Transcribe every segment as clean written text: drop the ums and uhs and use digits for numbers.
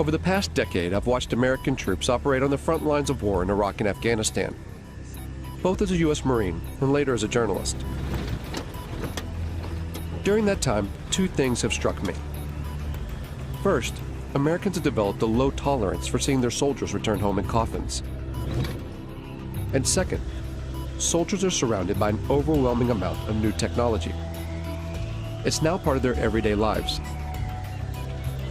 Over the past decade, I've watched American troops operate on the front lines of war in Iraq and Afghanistan, both as a U.S. Marine and later as a journalist. During that time, two things have struck me. First, Americans have developed a low tolerance for seeing their soldiers return home in coffins. And second, soldiers are surrounded by an overwhelming amount of new technology. It's now part of their everyday lives.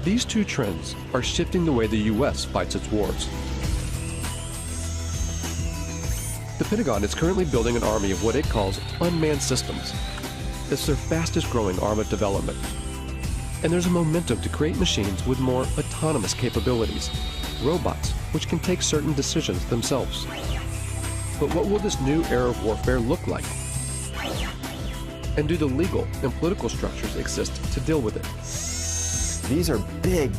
These two trends are shifting the way the U.S. fights its wars. The Pentagon is currently building an army of what it calls unmanned systems. It's their fastest growing arm of development. And there's a momentum to create machines with more autonomous capabilities, robots which can take certain decisions themselves. But what will this new era of warfare look like? And do the legal and political structures exist to deal with it? These are big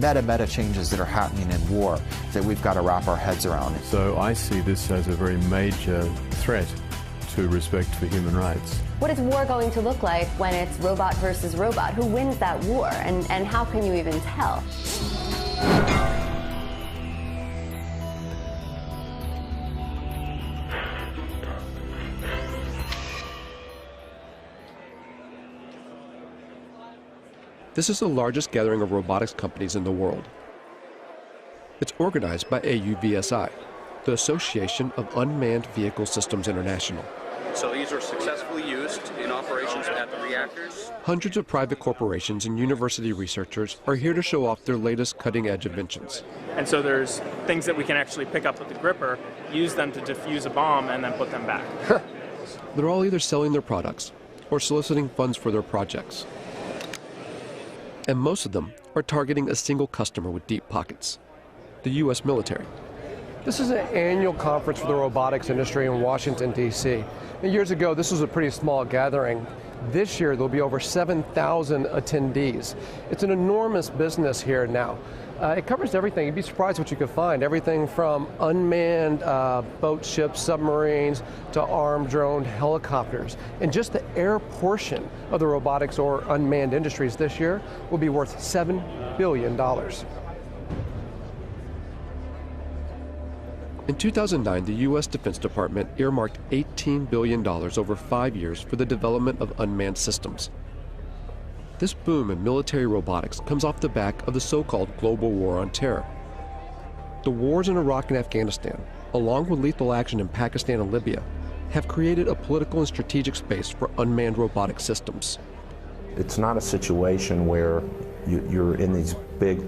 meta changes that are happening in war that we've got to wrap our heads around. So I see this as a very major threat to respect for human rights. What is war going to look like when it's robot versus robot? Who wins that war, and how can you even tell? This is the largest gathering of robotics companies in the world. It's organized by AUVSI, the Association of Unmanned Vehicle Systems International. So these are successfully used in operations at the reactors. Hundreds of private corporations and university researchers are here to show off their latest cutting-edge inventions. And so there's things that we can actually pick up with the gripper, use them to defuse a bomb, and then put them back. They're all either selling their products or soliciting funds for their projects. And most of them are targeting a single customer with deep pockets, the U.S. military. This is an annual conference for the robotics industry in Washington, D.C. Years ago, this was a pretty small gathering. This year, there'll be over 7,000 attendees. It's an enormous business here now. It covers everything. You'd be surprised what you could find. Everything from unmanned boats, ships, submarines, to armed drone helicopters. And just the air portion of the robotics or unmanned industries this year will be worth $7 billion. In 2009, the U.S. Defense Department earmarked $18 billion over 5 years for the development of unmanned systems. This boom in military robotics comes off the back of the so-called global war on terror. The wars in Iraq and Afghanistan, along with lethal action in Pakistan and Libya, have created a political and strategic space for unmanned robotic systems. It's not a situation where you're in these big,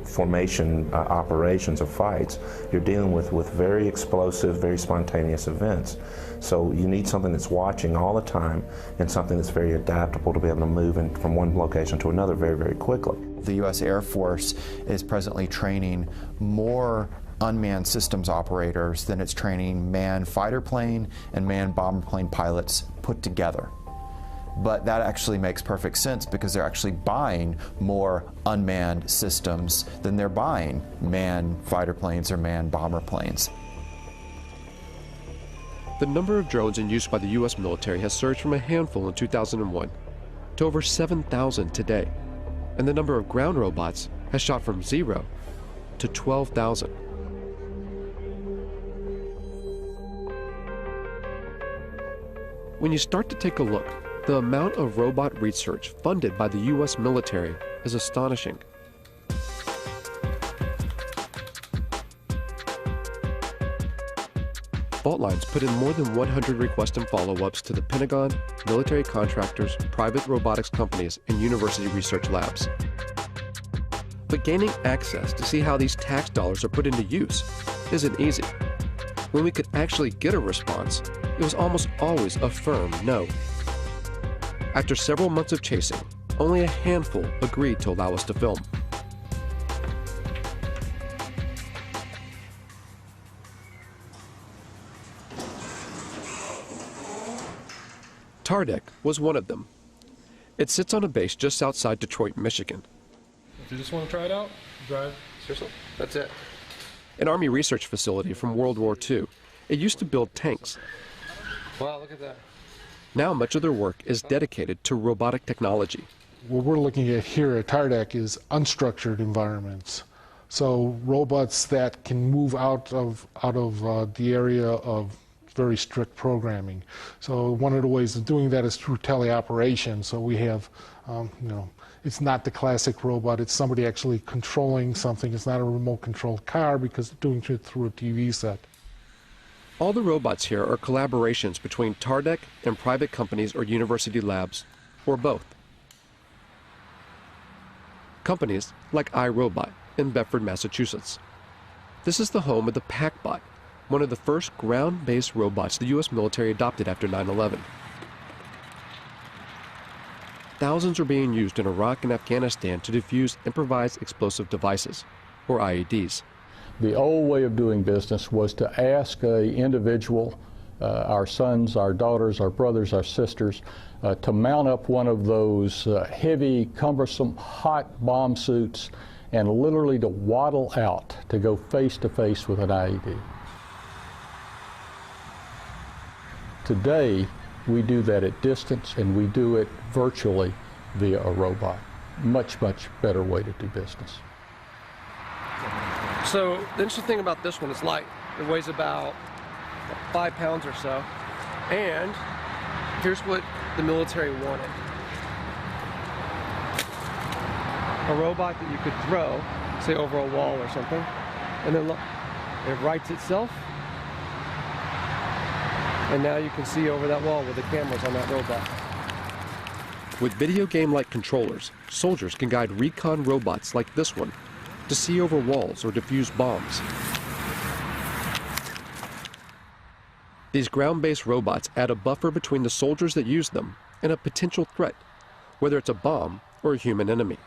formation operations or fights. You're dealing with very explosive, very spontaneous events. So you need something that's watching all the time and something that's very adaptable to be able to move from one location to another very quickly. The U.S. Air Force is presently training more unmanned systems operators than it's training manned fighter plane and manned bomber plane pilots put together. But that actually makes perfect sense because they're actually buying more unmanned systems than they're buying manned fighter planes or manned bomber planes. The number of drones in use by the U.S. military has surged from a handful in 2001 to over 7,000 today, and the number of ground robots has shot from 0 to 12,000. When you start to take a look, the amount of robot research funded by the U.S. military is astonishing. Fault Lines put in more than 100 requests and follow-ups to the Pentagon, military contractors, private robotics companies, and university research labs. But gaining access to see how these tax dollars are put into use isn't easy. When we could actually get a response, it was almost always a firm no. After several months of chasing, only a handful agreed to allow us to film. Tardec was one of them. It sits on a base just outside Detroit, Michigan. If you just want to try it out, drive. Seriously? That's it. An Army research facility from World War II. It used to build tanks. Wow, look at that. Now much of their work is dedicated to robotic technology. What we're looking at here at Tardec is unstructured environments. So robots that can move out of the area of very strict programming. So one of the ways of doing that is through teleoperation. So we have, it's not the classic robot, it's somebody actually controlling something. It's not a remote controlled car because it's doing it through a TV set. All the robots here are collaborations between TARDEC and private companies or university labs, or both. Companies like iRobot in Bedford, Massachusetts. This is the home of the PackBot, one of the first ground-based robots the U.S. military adopted after 9/11. Thousands are being used in Iraq and Afghanistan to defuse improvised explosive devices, or IEDs. The old way of doing business was to ask an individual, our sons, our daughters, our brothers, our sisters, to mount up one of those heavy, cumbersome, hot bomb suits and literally to waddle out to go face to face with an IED. Today, we do that at distance, and we do it virtually via a robot. Much, much better way to do business. So the interesting thing about this one is light. It weighs about 5 pounds or so. And here's what the military wanted. A robot that you could throw, say over a wall or something, and then look, it rights itself. And now you can see over that wall with the cameras on that robot. With video game-like controllers, soldiers can guide recon robots like this one to see over walls or defuse bombs. These ground-based robots add a buffer between the soldiers that use them and a potential threat, whether it's a bomb or a human enemy.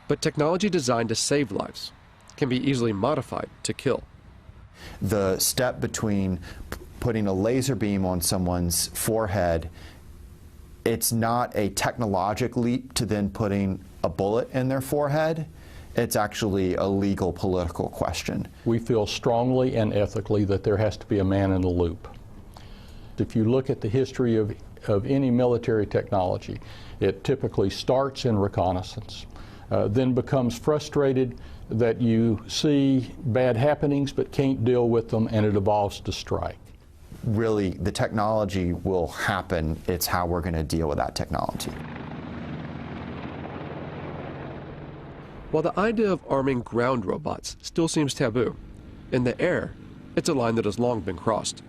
But technology designed to save lives can be easily modified to kill. The step between putting a laser beam on someone's forehead, it's not a technological leap to then putting a bullet in their forehead. It's actually a legal, political question. We feel strongly and ethically that there has to be a man in the loop. If you look at the history of any military technology, it typically starts in reconnaissance, then becomes frustrated that you see bad happenings but can't deal with them, and it evolves to strike. Really, the technology will happen. It's how we're going to deal with that technology. While the idea of arming ground robots still seems taboo, in the air, it's a line that has long been crossed.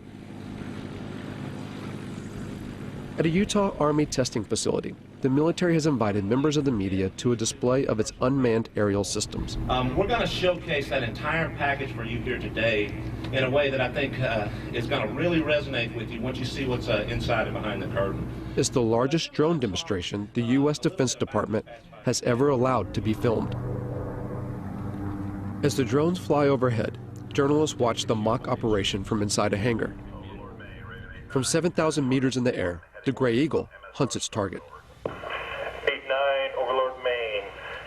At a Utah Army testing facility, the military has invited members of the media to a display of its unmanned aerial systems. We're going to showcase that entire package for you here today in a way that I think is going to really resonate with you once you see what's inside and behind the curtain. It's the largest drone demonstration the U.S. Defense Department has ever allowed to be filmed. As the drones fly overhead, journalists watch the mock operation from inside a hangar. From 7,000 meters in the air, the Gray Eagle hunts its target. 8-9, Overlord Maine.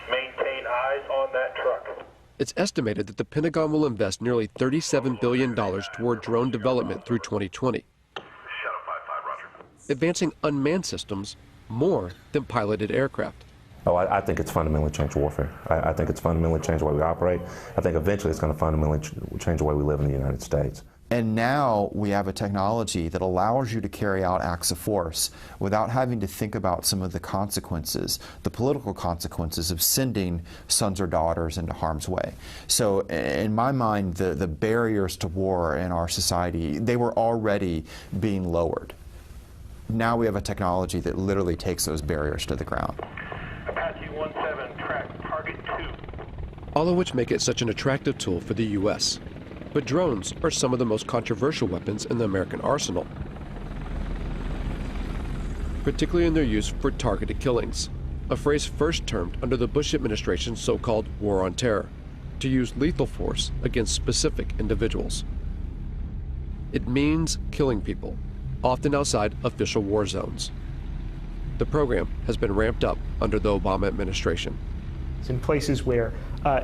Maintain eyes on that truck. It's estimated that the Pentagon will invest nearly $37 billion toward drone development through 2020, advancing unmanned systems more than piloted aircraft. Oh, I think it's fundamentally changed warfare. I think it's fundamentally changed the way we operate. I think eventually it's going to fundamentally change the way we live in the United States. And now we have a technology that allows you to carry out acts of force without having to think about some of the consequences, the political consequences of sending sons or daughters into harm's way. So in my mind, the barriers to war in our society, they were already being lowered. Now we have a technology that literally takes those barriers to the ground. Apache 17, track target 2. All of which make it such an attractive tool for the U.S. But drones are some of the most controversial weapons in the American arsenal, particularly in their use for targeted killings, a phrase first termed under the Bush administration's so-called War on Terror, to use lethal force against specific individuals. It means killing people, often outside official war zones. The program has been ramped up under the Obama administration. In places where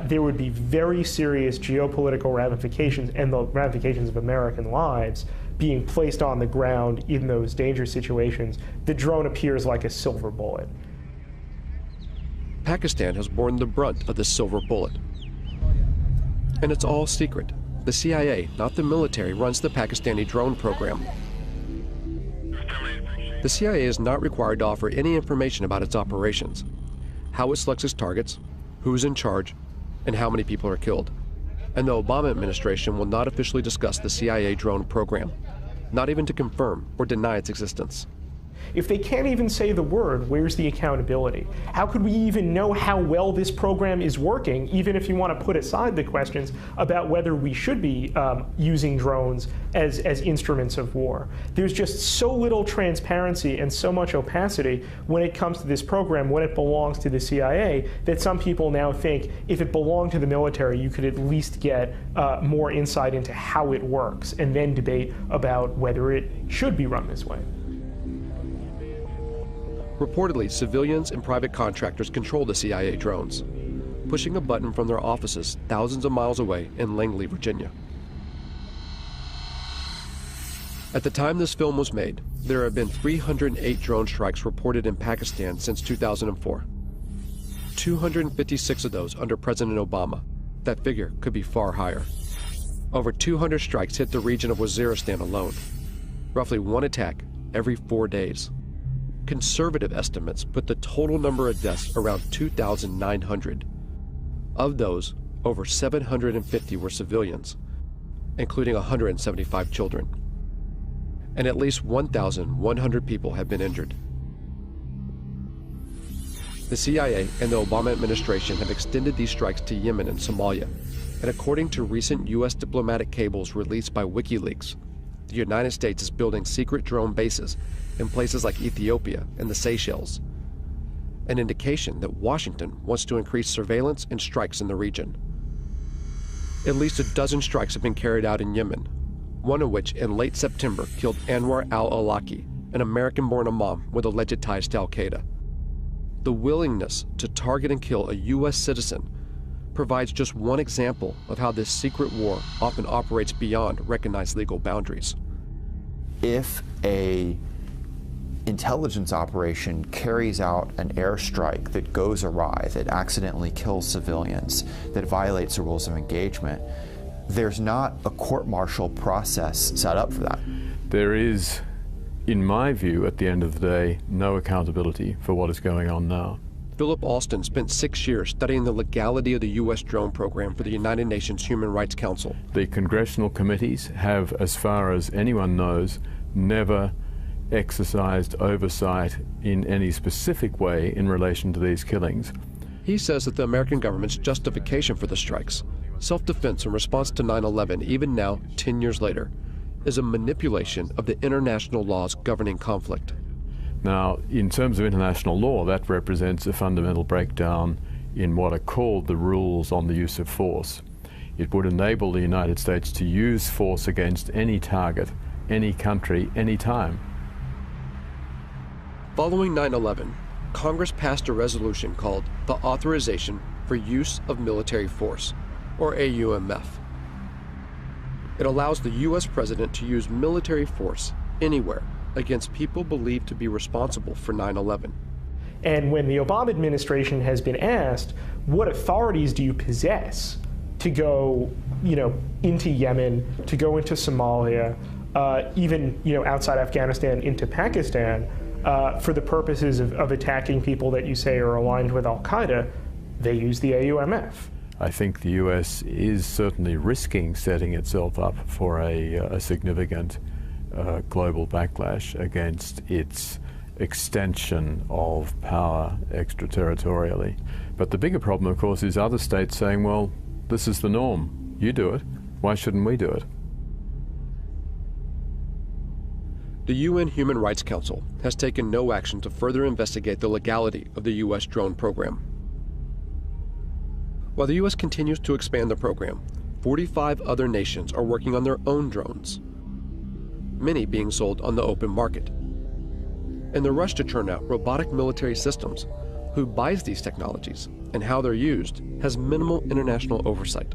there would be very serious geopolitical ramifications and the ramifications of American lives being placed on the ground in those dangerous situations, the drone appears like a silver bullet. Pakistan has borne the brunt of the silver bullet. And it's all secret. The CIA, not the military, runs the Pakistani drone program. The CIA is not required to offer any information about its operations, how it selects its targets, who's in charge, and how many people are killed. And the Obama administration will not officially discuss the CIA drone program, not even to confirm or deny its existence. If they can't even say the word, where's the accountability? How could we even know how well this program is working, even if you want to put aside the questions about whether we should be using drones as instruments of war? There's just so little transparency and so much opacity when it comes to this program, when it belongs to the CIA, that some people now think if it belonged to the military, you could at least get more insight into how it works and then debate about whether it should be run this way. Reportedly, civilians and private contractors control the CIA drones, pushing a button from their offices thousands of miles away in Langley, Virginia. At the time this film was made, there have been 308 drone strikes reported in Pakistan since 2004. 256 of those under President Obama. That figure could be far higher. Over 200 strikes hit the region of Waziristan alone, roughly one attack every 4 days. Conservative estimates put the total number of deaths around 2,900. Of those, over 750 were civilians, including 175 children. And at least 1,100 people have been injured. The CIA and the Obama administration have extended these strikes to Yemen and Somalia, and according to recent U.S. diplomatic cables released by WikiLeaks, the United States is building secret drone bases in places like Ethiopia and the Seychelles, an indication that Washington wants to increase surveillance and strikes in the region. At least a dozen strikes have been carried out in Yemen, one of which in late September killed Anwar al-Awlaki, an American-born imam with alleged ties to al-Qaeda. The willingness to target and kill a U.S. citizen provides just one example of how this secret war often operates beyond recognized legal boundaries. If a intelligence operation carries out an airstrike that goes awry, that accidentally kills civilians, that violates the rules of engagement, there's not a court-martial process set up for that. There is, in my view, at the end of the day, no accountability for what is going on now. Philip Alston spent 6 years studying the legality of the U.S. drone program for the United Nations Human Rights Council. The congressional committees have, as far as anyone knows, never exercised oversight in any specific way in relation to these killings. He says that the American government's justification for the strikes, self-defense in response to 9/11, even now, 10 years later, is a manipulation of the international laws governing conflict. Now, in terms of international law, that represents a fundamental breakdown in what are called the rules on the use of force. It would enable the United States to use force against any target, any country, any time. Following 9/11, Congress passed a resolution called the Authorization for Use of Military Force, or AUMF. It allows the U.S. president to use military force anywhere against people believed to be responsible for 9/11. And when the Obama administration has been asked, what authorities do you possess to go, into Yemen, to go into Somalia, even, outside Afghanistan into Pakistan, for the purposes of attacking people that you say are aligned with al-Qaeda, they use the AUMF. I think the U.S. is certainly risking setting itself up for a significant global backlash against its extension of power extraterritorially. But the bigger problem, of course, is other states saying, well, this is the norm. You do it. Why shouldn't we do it? The UN Human Rights Council has taken no action to further investigate the legality of the U.S. drone program. While the U.S. continues to expand the program, 45 other nations are working on their own drones, many being sold on the open market. In the rush to churn out robotic military systems, who buys these technologies and how they're used has minimal international oversight.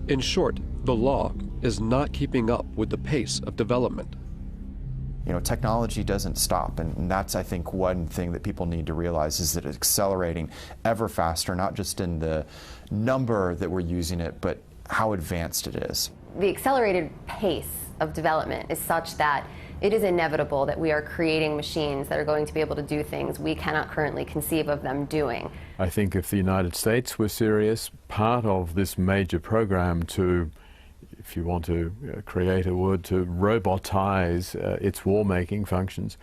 In short, the law is not keeping up with the pace of development. You know, technology doesn't stop, and that's, I think, one thing that people need to realize is that it's accelerating ever faster, not just in the number that we're using it, but how advanced it is. The accelerated pace of development is such that it is inevitable that we are creating machines that are going to be able to do things we cannot currently conceive of them doing. I think if the United States were serious, part of this major program to, if you want to create a word, to robotize its war-making functions,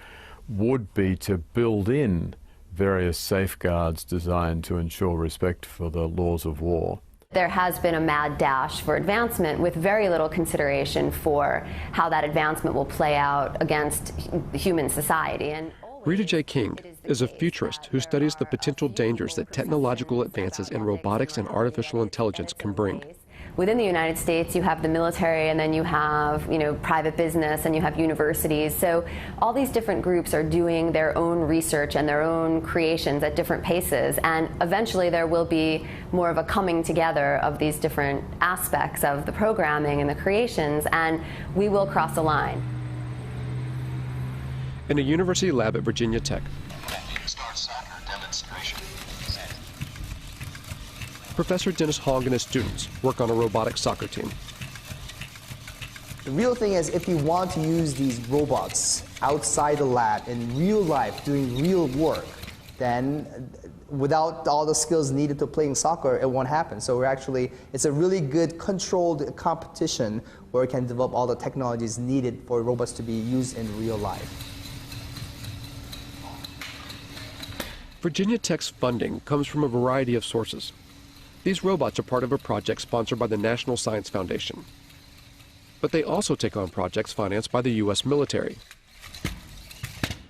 would be to build in various safeguards designed to ensure respect for the laws of war. There has been a mad dash for advancement with very little consideration for how that advancement will play out against human society. And Rita J. King is a futurist who studies the potential dangers that technological advances in robotics and artificial intelligence can bring. Within the United States, you have the military, and then you have, private business, and you have universities. So all these different groups are doing their own research and their own creations at different paces, and eventually there will be more of a coming together of these different aspects of the programming and the creations, and we will cross a line. In a university lab at Virginia Tech, Professor Dennis Hong and his students work on a robotic soccer team. The real thing is, if you want to use these robots outside the lab in real life doing real work, then without all the skills needed to playing soccer, it won't happen. So it's a really good controlled competition where we can develop all the technologies needed for robots to be used in real life. Virginia Tech's funding comes from a variety of sources. These robots are part of a project sponsored by the National Science Foundation. But they also take on projects financed by the U.S. military.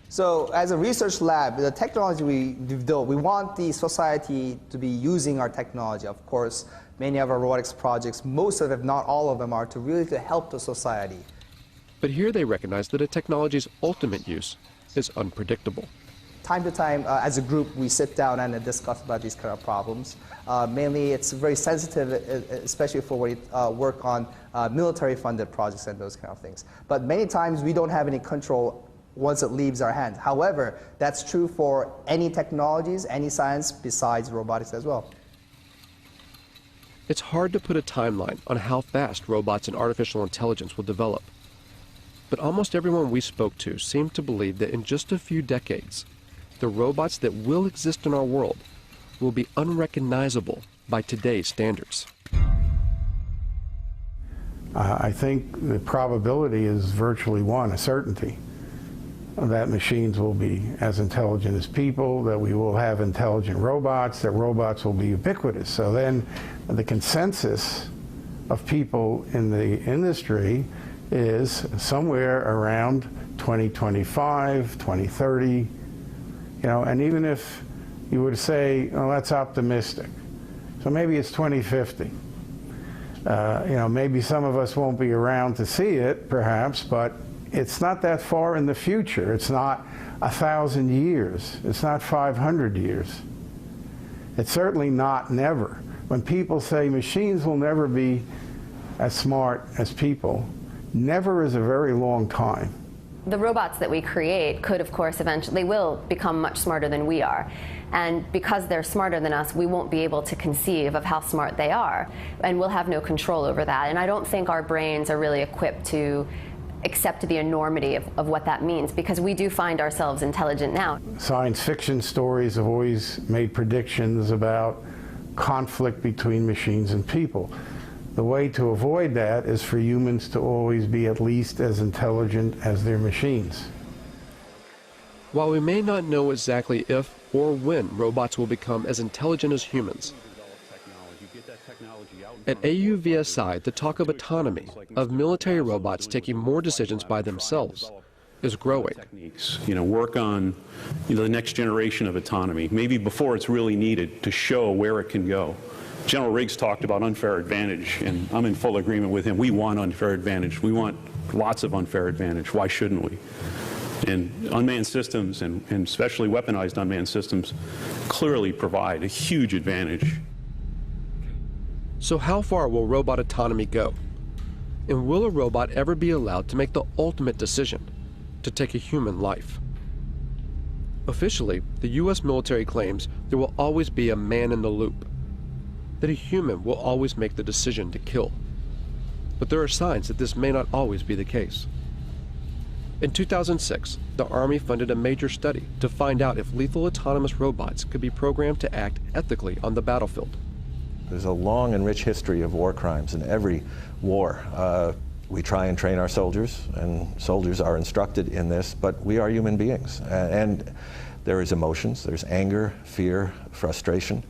So as a research lab, the technology we develop, we want the society to be using our technology. Of course, many of our robotics projects, most of them, if not all of them, are to help the society. But here they recognize that a technology's ultimate use is unpredictable. Time to time, as a group, we sit down and discuss about these kind of problems. Mainly, it's very sensitive, especially for when you work on military-funded projects and those kind of things. But many times, we don't have any control once it leaves our hands. However, that's true for any technologies, any science besides robotics as well. It's hard to put a timeline on how fast robots and artificial intelligence will develop. But almost everyone we spoke to seemed to believe that in just a few decades, the robots that will exist in our world will be unrecognizable by today's standards. I think the probability is virtually one, a certainty, that machines will be as intelligent as people, that we will have intelligent robots, that robots will be ubiquitous. So then the consensus of people in the industry is somewhere around 2025, 2030, and even if you were to say, oh, that's optimistic, so maybe it's 2050. Maybe some of us won't be around to see it, perhaps, but it's not that far in the future. It's not 1,000 years. It's not 500 years. It's certainly not never. When people say machines will never be as smart as people, never is a very long time. The robots that we create could, of course, eventually will become much smarter than we are. And because they're smarter than us, we won't be able to conceive of how smart they are. And we'll have no control over that. And I don't think our brains are really equipped to accept the enormity of what that means, because we do find ourselves intelligent now. Science fiction stories have always made predictions about conflict between machines and people. The way to avoid that is for humans to always be at least as intelligent as their machines. While we may not know exactly if or when robots will become as intelligent as humans, at AUVSI, the talk of autonomy, of military robots taking more decisions by themselves, is growing. Work on the next generation of autonomy, maybe before it's really needed, to show where it can go. General Riggs talked about unfair advantage, and I'm in full agreement with him. We want unfair advantage. We want lots of unfair advantage. Why shouldn't we? And unmanned systems, and especially weaponized unmanned systems, clearly provide a huge advantage. So how far will robot autonomy go? And will a robot ever be allowed to make the ultimate decision? to take a human life. Officially, the U.S. military claims there will always be a man in the loop, that a human will always make the decision to kill. But there are signs that this may not always be the case. In 2006, the Army funded a major study to find out if lethal autonomous robots could be programmed to act ethically on the battlefield. There's a long and rich history of war crimes in every war. We try and train our soldiers, and soldiers are instructed in this, but we are human beings. And there is emotions, there's anger, fear, frustration.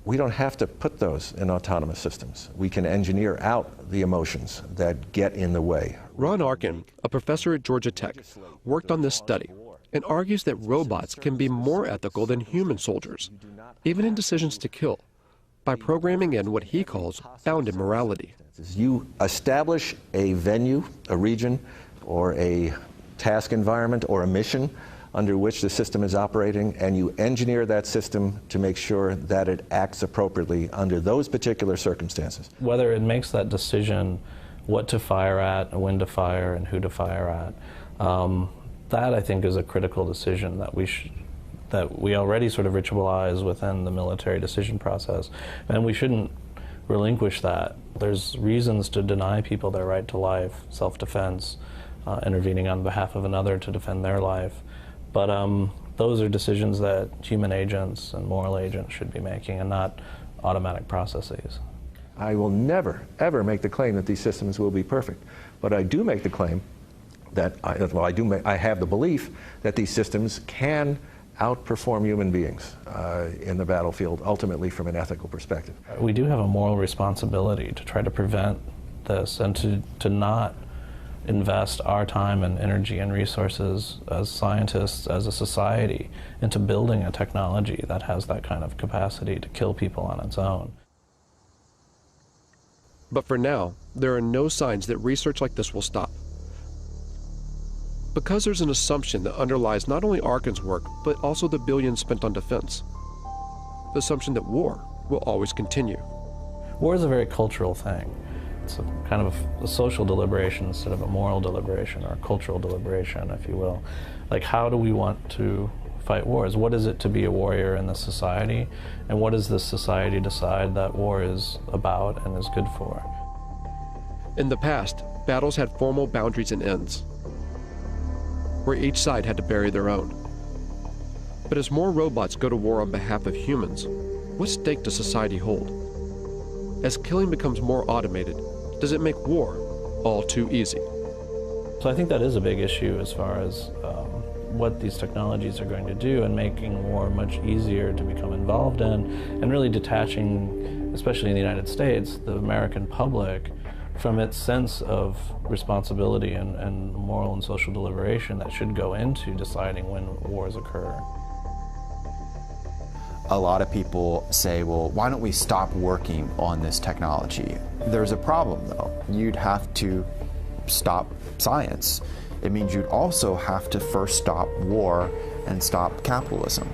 We don't have to put those in autonomous systems. We can engineer out the emotions that get in the way. Ron Arkin, a professor at Georgia Tech, worked on this study and argues that robots can be more ethical than human soldiers, even in decisions to kill, by programming in what he calls bounded morality. You establish a venue, a region, or a task environment, or a mission under which the system is operating, and you engineer that system to make sure that it acts appropriately under those particular circumstances. Whether it makes that decision what to fire at, when to fire, and who to fire at, that I think is a critical decision that we already sort of ritualize within the military decision process, and we shouldn't relinquish that. There's reasons to deny people their right to life, self-defense, intervening on behalf of another to defend their life. But those are decisions that human agents and moral agents should be making, and not automatic processes. I will never, ever make the claim that these systems will be perfect. But I do make the claim that, I have the belief that these systems can outperform human beings in the battlefield, ultimately from an ethical perspective. We do have a moral responsibility to try to prevent this, and to not invest our time and energy and resources as scientists, as a society, into building a technology that has that kind of capacity to kill people on its own. But for now, there are no signs that research like this will stop. Because there's an assumption that underlies not only Arkin's work, but also the billions spent on defense. The assumption that war will always continue. War is a very cultural thing. It's a kind of a social deliberation instead of a moral deliberation, or a cultural deliberation, if you will. Like, how do we want to fight wars? What is it to be a warrior in this society? And what does this society decide that war is about and is good for? In the past, battles had formal boundaries and ends, where each side had to bury their own. But as more robots go to war on behalf of humans, what stake does society hold? As killing becomes more automated, does it make war all too easy? So I think that is a big issue as far as what these technologies are going to do, and making war much easier to become involved in, and really detaching, especially in the United States, the American public from its sense of responsibility and moral and social deliberation that should go into deciding when wars occur. A lot of people say, well, why don't we stop working on this technology? There's a problem, though. You'd have to stop science. It means you'd also have to first stop war and stop capitalism.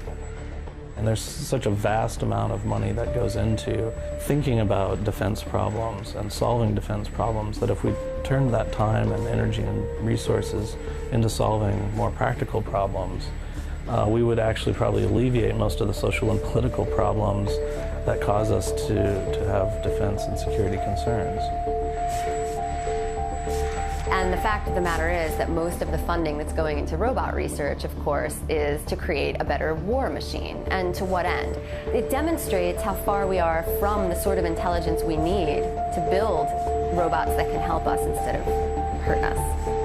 And there's such a vast amount of money that goes into thinking about defense problems and solving defense problems, that if we turned that time and energy and resources into solving more practical problems, we would actually probably alleviate most of the social and political problems that cause us to have defense and security concerns. And the fact of the matter is that most of the funding that's going into robot research, of course, is to create a better war machine. And to what end? It demonstrates how far we are from the sort of intelligence we need to build robots that can help us instead of hurt us.